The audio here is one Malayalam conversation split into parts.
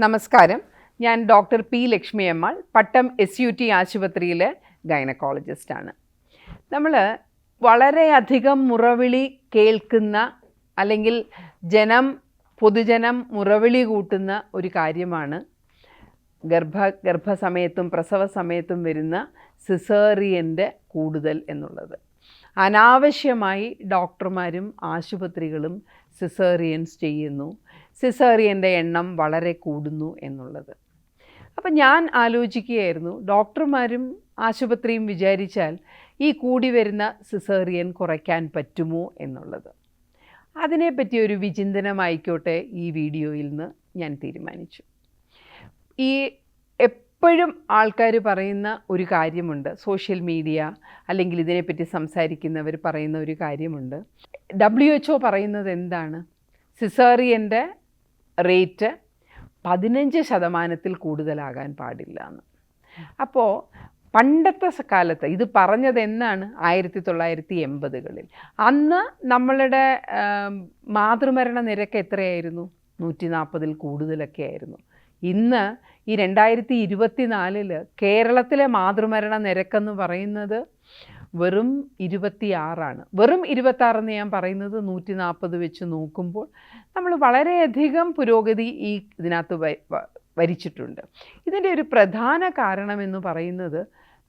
നമസ്കാരം. ഞാൻ ഡോക്ടർ പി ലക്ഷ്മി അമ്മാൾ, പട്ടം SUT ആശുപത്രിയിലെ ഗൈനക്കോളജിസ്റ്റാണ്. നമ്മൾ വളരെയധികം മുറവിളി കേൾക്കുന്ന അല്ലെങ്കിൽ പൊതുജനം മുറവിളി കൂട്ടുന്ന ഒരു കാര്യമാണ് ഗർഭസമയത്തും പ്രസവ സമയത്തും വരുന്ന സിസേറിയൻ്റെ കൂടുതൽ എന്നുള്ളത്. അനാവശ്യമായി ഡോക്ടർമാരും ആശുപത്രികളും സിസേറിയൻസ് ചെയ്യുന്നു, സിസേറിയൻ്റെ എണ്ണം വളരെ കൂടുന്നു എന്നുള്ളത്. അപ്പം ഞാൻ ആലോചിക്കുകയായിരുന്നു, ഡോക്ടർമാരും ആശുപത്രിയും വിചാരിച്ചാൽ ഈ കൂടി വരുന്ന സിസേറിയൻ കുറയ്ക്കാൻ പറ്റുമോ എന്നുള്ളത്. അതിനെപ്പറ്റി ഒരു വിചിന്തനമായിക്കോട്ടെ ഈ വീഡിയോയിൽ നിന്ന് ഞാൻ തീരുമാനിച്ചു. എപ്പോഴും ആൾക്കാർ പറയുന്ന ഒരു കാര്യമുണ്ട്, സോഷ്യൽ മീഡിയ അല്ലെങ്കിൽ ഇതിനെപ്പറ്റി സംസാരിക്കുന്നവർ പറയുന്ന ഒരു കാര്യമുണ്ട്. WHO പറയുന്നത് എന്താണ്? സിസേറിയൻ്റെ റേറ്റ് 15% കൂടുതലാകാൻ പാടില്ല എന്ന്. അപ്പോൾ പണ്ടത്തെ കാലത്ത് ഇത് പറഞ്ഞത് എന്നാണ്? 1980കളിൽ. അന്ന് നമ്മളുടെ മാതൃമരണ നിരക്ക് എത്രയായിരുന്നു? 140ൽ കൂടുതലൊക്കെ ആയിരുന്നു. ഇന്ന് ഈ 2024 കേരളത്തിലെ മാതൃമരണ നിരക്കെന്ന് പറയുന്നത് വെറും 26ആണ്. വെറും 26 എന്ന് ഞാൻ പറയുന്നത് 140 വെച്ച് നോക്കുമ്പോൾ നമ്മൾ വളരെയധികം പുരോഗതി ഇതിനകത്ത് വരിച്ചിട്ടുണ്ട്. ഇതിൻ്റെ ഒരു പ്രധാന കാരണമെന്ന് പറയുന്നത്,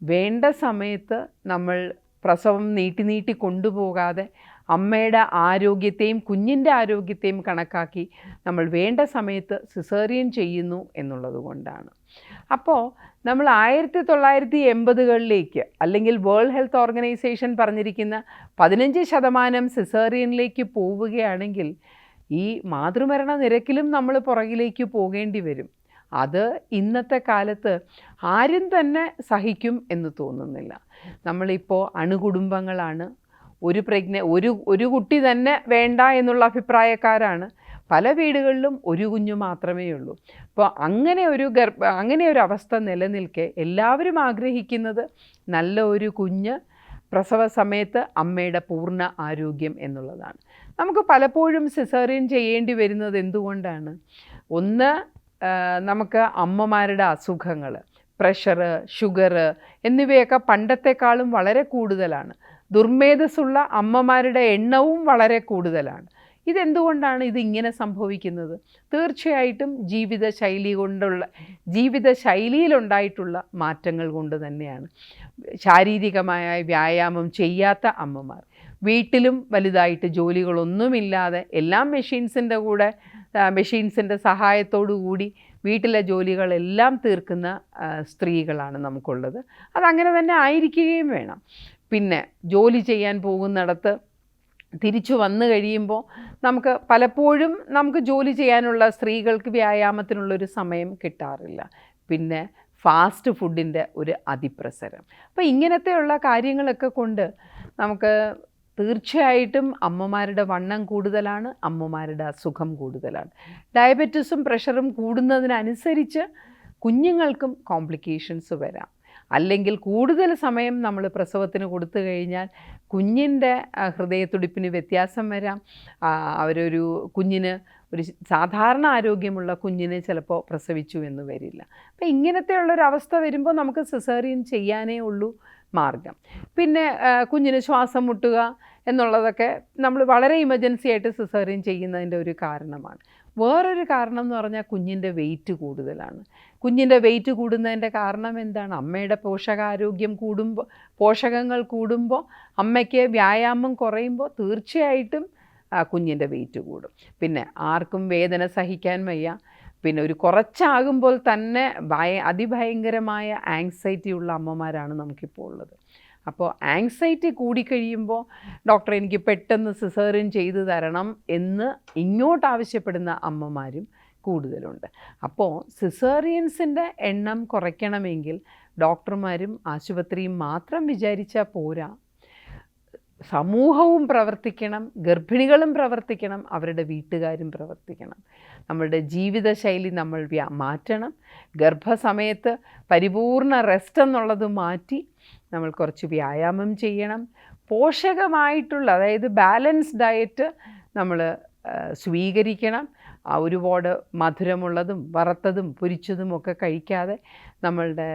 വേണ്ട സമയത്ത് നമ്മൾ പ്രസവം നീട്ടി കൊണ്ടുപോകാതെ അമ്മയുടെ ആരോഗ്യത്തെയും കുഞ്ഞിൻ്റെ ആരോഗ്യത്തെയും കണക്കാക്കി നമ്മൾ വേണ്ട സമയത്ത് സിസേറിയൻ ചെയ്യുന്നു എന്നുള്ളത് കൊണ്ടാണ്. അപ്പോൾ നമ്മൾ 1980കളിലേക്ക് അല്ലെങ്കിൽ വേൾഡ് ഹെൽത്ത് ഓർഗനൈസേഷൻ പറഞ്ഞിരിക്കുന്ന 15% സിസേറിയനിലേക്ക് പോവുകയാണെങ്കിൽ ഈ മാതൃമരണ നിരക്കിലും നമ്മൾ പുറകിലേക്ക് പോകേണ്ടി വരും. അത് ഇന്നത്തെ കാലത്ത് ആരും തന്നെ സഹിക്കും എന്ന് തോന്നുന്നില്ല. നമ്മളിപ്പോൾ അണുകുടുംബങ്ങളാണ്. ഒരു കുട്ടി തന്നെ വേണ്ട എന്നുള്ള അഭിപ്രായക്കാരാണ്. പല വീടുകളിലും ഒരു കുഞ്ഞു മാത്രമേ ഉള്ളൂ. അപ്പോൾ അങ്ങനെ ഒരു അവസ്ഥ നിലനിൽക്കെ എല്ലാവരും ആഗ്രഹിക്കുന്നത് നല്ല ഒരു കുഞ്ഞ്, പ്രസവ സമയത്ത് അമ്മയുടെ പൂർണ്ണ ആരോഗ്യം എന്നുള്ളതാണ്. നമുക്ക് പലപ്പോഴും സിസേറിയൻ ചെയ്യേണ്ടി വരുന്നത് എന്തുകൊണ്ടാണ്? ഒന്ന്, നമുക്ക് അമ്മമാരുടെ അസുഖങ്ങൾ, പ്രഷർ, ഷുഗർ എന്നിവയൊക്കെ പണ്ടത്തെക്കാളും വളരെ കൂടുതലാണ്. ദുർമേധസ്സുള്ള അമ്മമാരുടെ എണ്ണവും വളരെ കൂടുതലാണ്. ഇതെന്തുകൊണ്ടാണ് ഇതിങ്ങനെ സംഭവിക്കുന്നത്? തീർച്ചയായിട്ടും ജീവിതശൈലിയിലുണ്ടായിട്ടുള്ള മാറ്റങ്ങൾ കൊണ്ട് തന്നെയാണ്. ശാരീരികമായ വ്യായാമം ചെയ്യാത്ത അമ്മമാർ, വീട്ടിലും വലുതായിട്ട് ജോലികളൊന്നുമില്ലാതെ എല്ലാം മെഷീൻസിൻ്റെ സഹായത്തോടു കൂടി വീട്ടിലെ ജോലികളെല്ലാം തീർക്കുന്ന സ്ത്രീകളാണ് നമുക്കുള്ളത്. അതങ്ങനെ തന്നെ ആയിരിക്കുകയും വേണം. പിന്നെ ജോലി ചെയ്യാൻ പോകുന്നിടത്ത് തിരിച്ചു വന്നു കഴിയുമ്പോൾ പലപ്പോഴും നമുക്ക് ജോലി ചെയ്യാനുള്ള സ്ത്രീകൾക്ക് വ്യായാമത്തിനുള്ളൊരു സമയം കിട്ടാറില്ല. പിന്നെ ഫാസ്റ്റ് ഫുഡിൻ്റെ ഒരു അതിപ്രസരം. അപ്പോൾ ഇങ്ങനത്തെയുള്ള കാര്യങ്ങളൊക്കെ കൊണ്ട് നമുക്ക് തീർച്ചയായിട്ടും അമ്മമാരുടെ വണ്ണം കൂടുതലാണ്, അമ്മമാരുടെ അസുഖം കൂടുതലാണ്. ഡയബറ്റീസും പ്രഷറും കൂടുന്നതിനനുസരിച്ച് കുഞ്ഞുങ്ങൾക്കും കോംപ്ലിക്കേഷൻസ് വരാം. അല്ലെങ്കിൽ കൂടുതൽ സമയം നമ്മൾ പ്രസവത്തിന് കൊടുത്തു കഴിഞ്ഞാൽ കുഞ്ഞിൻ്റെ ഹൃദയത്തുടിപ്പിന് വ്യത്യാസം വരാം. കുഞ്ഞിന് ഒരു സാധാരണ ആരോഗ്യമുള്ള കുഞ്ഞിനെ ചിലപ്പോൾ പ്രസവിച്ചു എന്ന് വരില്ല. അപ്പോൾ ഇങ്ങനത്തെയുള്ളൊരവസ്ഥ വരുമ്പോൾ നമുക്ക് സിസേറിയൻ ചെയ്യാനേ ഉള്ളൂ മാർഗം. പിന്നെ കുഞ്ഞിന് ശ്വാസം മുട്ടുക എന്നുള്ളതൊക്കെ നമ്മൾ വളരെ ഇമർജൻസി ആയിട്ട് സിസേറിയൻ ചെയ്യുന്നതിൻ്റെ ഒരു കാരണമാണ്. വേറൊരു കാരണം എന്ന് പറഞ്ഞാൽ കുഞ്ഞിൻ്റെ വെയിറ്റ് കൂടുതലാണ്. കുഞ്ഞിൻ്റെ വെയിറ്റ് കൂടുന്നതിൻ്റെ കാരണം എന്താണ്? അമ്മയുടെ പോഷകങ്ങൾ കൂടുമ്പോൾ അമ്മയ്ക്ക് വ്യായാമം കുറയുമ്പോൾ തീർച്ചയായിട്ടും കുഞ്ഞിൻ്റെ വെയിറ്റ് കൂടും. പിന്നെ ആർക്കും വേദന സഹിക്കാൻ വയ്യ. പിന്നെ കുറച്ചാകുമ്പോൾ തന്നെ അതിഭയങ്കരമായ ആങ്സൈറ്റി ഉള്ള അമ്മമാരാണ് നമുക്കിപ്പോൾ ഉള്ളത്. അപ്പോൾ ആങ്സൈറ്റി കൂടിക്കഴിയുമ്പോൾ ഡോക്ടർ എനിക്ക് പെട്ടെന്ന് സിസേറിയൻ ചെയ്തു തരണം എന്ന് ഇങ്ങോട്ട് ആവശ്യപ്പെടുന്ന അമ്മമാരും കൂടുതലുണ്ട്. അപ്പോൾ സിസേറിയൻസിൻ്റെ എണ്ണം കുറയ്ക്കണമെങ്കിൽ ഡോക്ടർമാരും ആശുപത്രിയും മാത്രം വിചാരിച്ചാൽ പോരാ. സമൂഹവും പ്രവർത്തിക്കണം, ഗർഭിണികളും പ്രവർത്തിക്കണം, അവരുടെ വീട്ടുകാരും പ്രവർത്തിക്കണം. നമ്മളുടെ ജീവിതശൈലി നമ്മൾ മാറ്റണം. ഗർഭസമയത്ത് പരിപൂർണ റെസ്റ്റ് എന്നുള്ളത് മാറ്റി നമ്മൾ കുറച്ച് വ്യായാമം ചെയ്യണം. പോഷകമായിട്ടുള്ള, അതായത് ബാലൻസ് ഡയറ്റ് നമ്മൾ സ്വീകരിക്കണം. ഒരുപാട് മധുരമുള്ളതും വറുത്തതും പൊരിച്ചതും ഒക്കെ കഴിക്കാതെ നമ്മളുടെ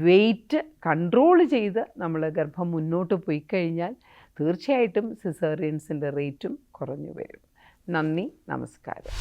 വെയിറ്റ് കൺട്രോൾ ചെയ്ത് നമ്മൾ ഗർഭം മുന്നോട്ട് പോയി കഴിഞ്ഞാൽ തീർച്ചയായിട്ടും സിസേറിയൻസിൻ്റെ റേറ്റും കുറഞ്ഞു വരും. നന്ദി, നമസ്കാരം.